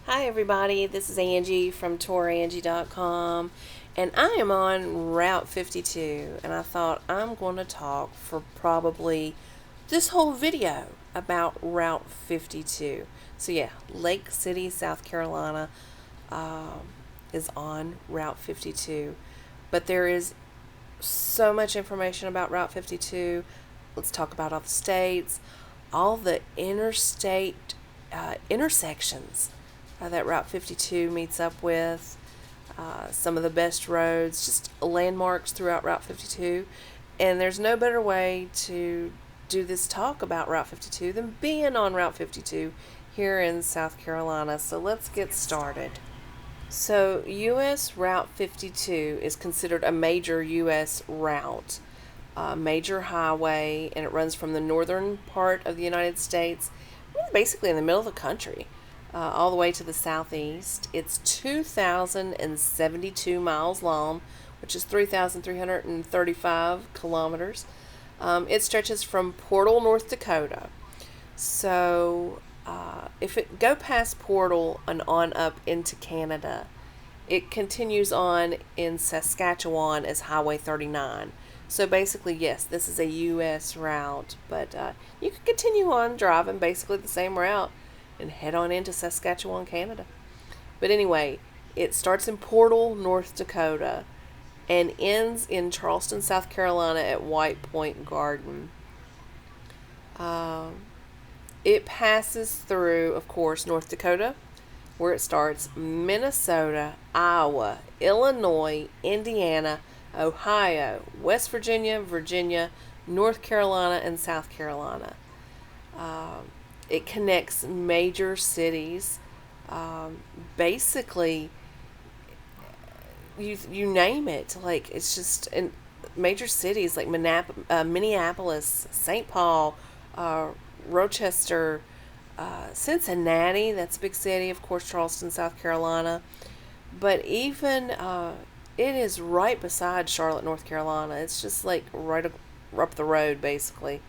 Hi everybody, this is Angie from Tourangie.com, and I am on Route 52, and I thought I'm going to talk for probably this whole video about Route 52. So yeah, Lake City, South Carolina is on Route 52, but there is so much information about Route 52. Let's talk about all the states, all the interstate intersections that Route 52 meets up with, some of the best roads, just landmarks throughout Route 52. And there's no better way to do this talk about Route 52 than being on Route 52 here in South Carolina. So let's get started. So, U.S. Route 52 is considered a major U.S. route, a major highway, and it runs from the northern part of the United States, really basically in the middle of the country, all the way to the southeast. It's 2,072 miles long, which is 3,335 kilometers. It stretches from Portal, North Dakota. So, if it go past Portal and on up into Canada, it continues on in Saskatchewan as Highway 39. So basically, yes, this is a U.S. route, but you can continue on driving basically the same route and head on into Saskatchewan, Canada. But anyway, it starts in Portal, North Dakota, and ends in Charleston, South Carolina at White Point Garden. It passes through, of course, North Dakota, where it starts, Minnesota, Iowa, Illinois, Indiana, Ohio, West Virginia, Virginia, North Carolina, and South Carolina. It connects major cities. Basically, you name it. Like, it's just in major cities like Minneapolis, St. Paul, Rochester, Cincinnati. That's a big city. Of course, Charleston, South Carolina. But even it is right beside Charlotte, North Carolina. It's just like right up the road, basically.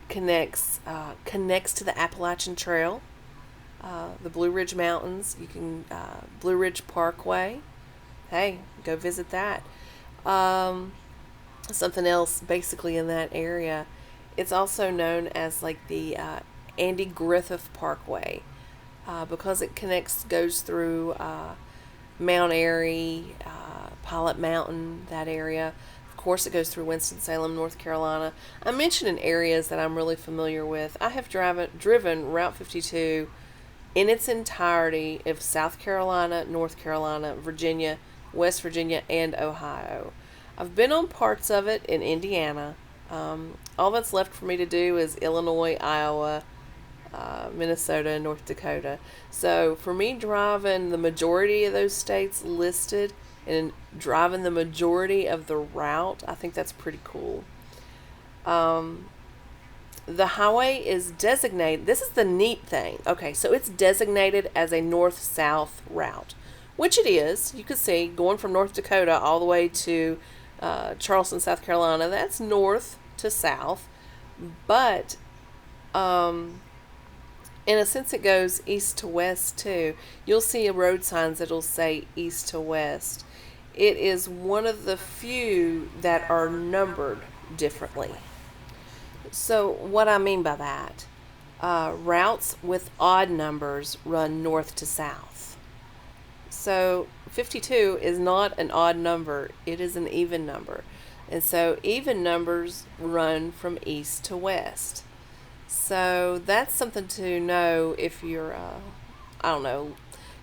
Connects to the Appalachian Trail, the Blue Ridge Mountains. You can Blue Ridge Parkway. Hey, go visit that. Something else, basically in that area. It's also known as like the Andy Griffith Parkway because it goes through Mount Airy, Pilot Mountain, that area. Of course, it goes through Winston-Salem, North Carolina. I'm mentioning areas that I'm really familiar with. I have driven Route 52 in its entirety of South Carolina, North Carolina, Virginia, West Virginia, and Ohio. I've been on parts of it in Indiana. All that's left for me to do is Illinois, Iowa, Minnesota, and North Dakota. So for me, driving the majority of those states listed and driving the majority of the route, I think that's pretty cool. The highway is designated, this is the neat thing. Okay, so it's designated as a north-south route, which it is. You can see going from North Dakota all the way to Charleston, South Carolina, that's north to south. But in a sense, it goes east to west too. You'll see road signs that'll say east to west. It is one of the few that are numbered differently. So, what I mean by that, routes with odd numbers run north to south. So, 52 is not an odd number, it is an even number. And so, even numbers run from east to west. So, that's something to know if you're, I don't know,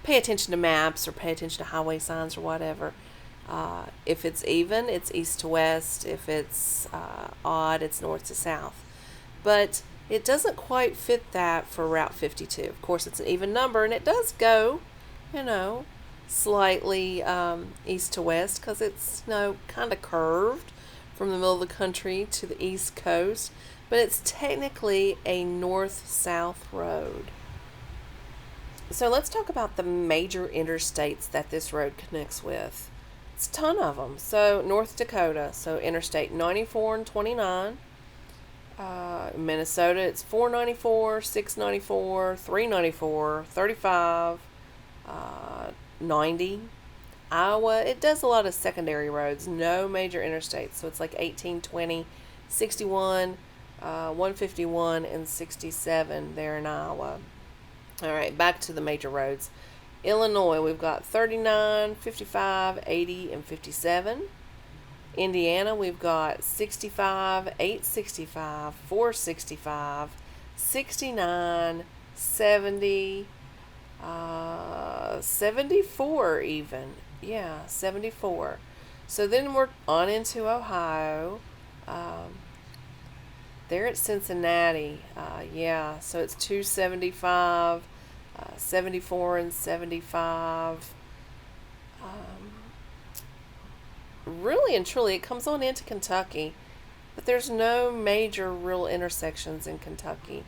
pay attention to maps or pay attention to highway signs or whatever. If it's even, it's east to west. If it's odd, it's north to south. But it doesn't quite fit that for Route 52. Of course, it's an even number, and it does go, slightly east to west because it's, kind of curved from the middle of the country to the east coast. But it's technically a north-south road. So let's talk about the major interstates that this road connects with. It's a ton of them. So North Dakota, so Interstate 94 and 29. Minnesota, it's $4.94, $6.94, $3.94, 35, 90. Iowa, it does a lot of secondary roads, no major interstates. So it's like 18, 20, 61, 151, and 67 there in Iowa. All right, back to the major roads. Illinois, we've got 39, 55, 80, and 57. Indiana, we've got 65, 865, 465, 69, 70, 74 even. Yeah, 74. So then we're on into Ohio. Um, they're at Cincinnati. Yeah, so it's 275, 74, and 75. Really and truly, it comes on into Kentucky, but there's no major real intersections in Kentucky.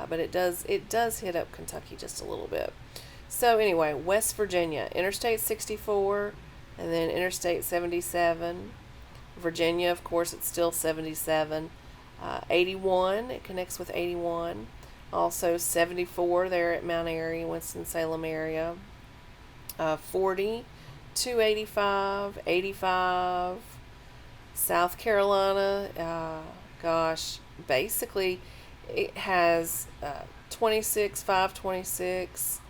But it does hit up Kentucky just a little bit. So anyway, West Virginia, Interstate 64, and then Interstate 77. Virginia, of course, it's still 77. 81, it connects with 81. Also 74 there at Mount Airy, Winston-Salem area. 40, 285, 85. South Carolina, gosh, basically it has 26, 526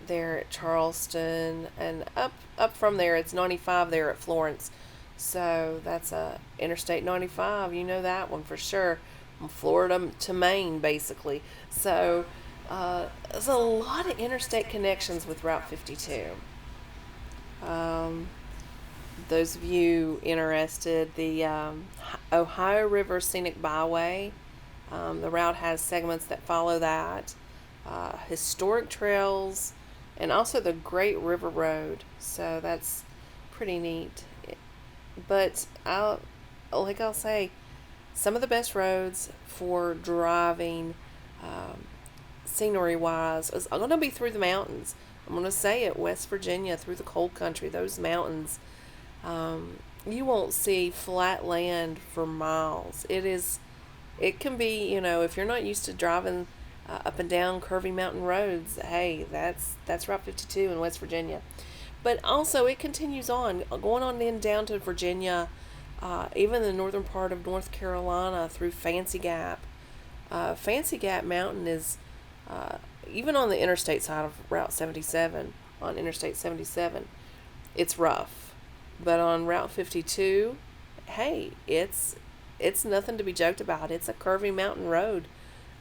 there at Charleston, and up from there it's 95 there at Florence. So that's Interstate 95. You know that one for sure. From Florida to Maine, basically. So there's a lot of interstate connections with Route 52. Those of you interested, the Ohio River Scenic Byway, the route has segments that follow that, historic trails, and also the Great River Road. So that's pretty neat. But I'll say, some of the best roads for driving, scenery wise, is going to be through the mountains. I'm going to say it, West Virginia, through the cold country, those mountains. You won't see flat land for miles. It can be, if you're not used to driving up and down curvy mountain roads, hey, that's Route 52 in West Virginia. But also, it continues on, going on in down to Virginia, even the northern part of North Carolina through Fancy Gap. Fancy Gap Mountain is, even on the interstate side of Route 77, on Interstate 77, it's rough. But on Route 52, hey, it's nothing to be joked about. It's a curvy mountain road.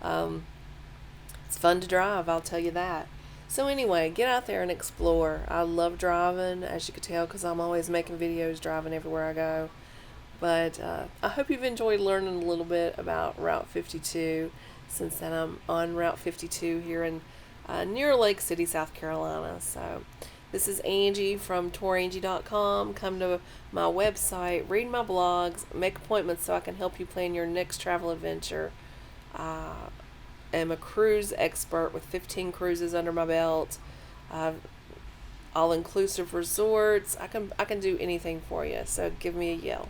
It's fun to drive, I'll tell you that. So anyway, get out there and explore. I love driving, as you can tell, because I'm always making videos driving everywhere I go. But I hope you've enjoyed learning a little bit about Route 52, since then I'm on Route 52 here in near Lake City, South Carolina. So this is Angie from Tourangie.com. Come to my website, read my blogs, make appointments so I can help you plan your next travel adventure. Am a cruise expert with 15 cruises under my belt, all inclusive resorts. I can do anything for you, so give me a yell.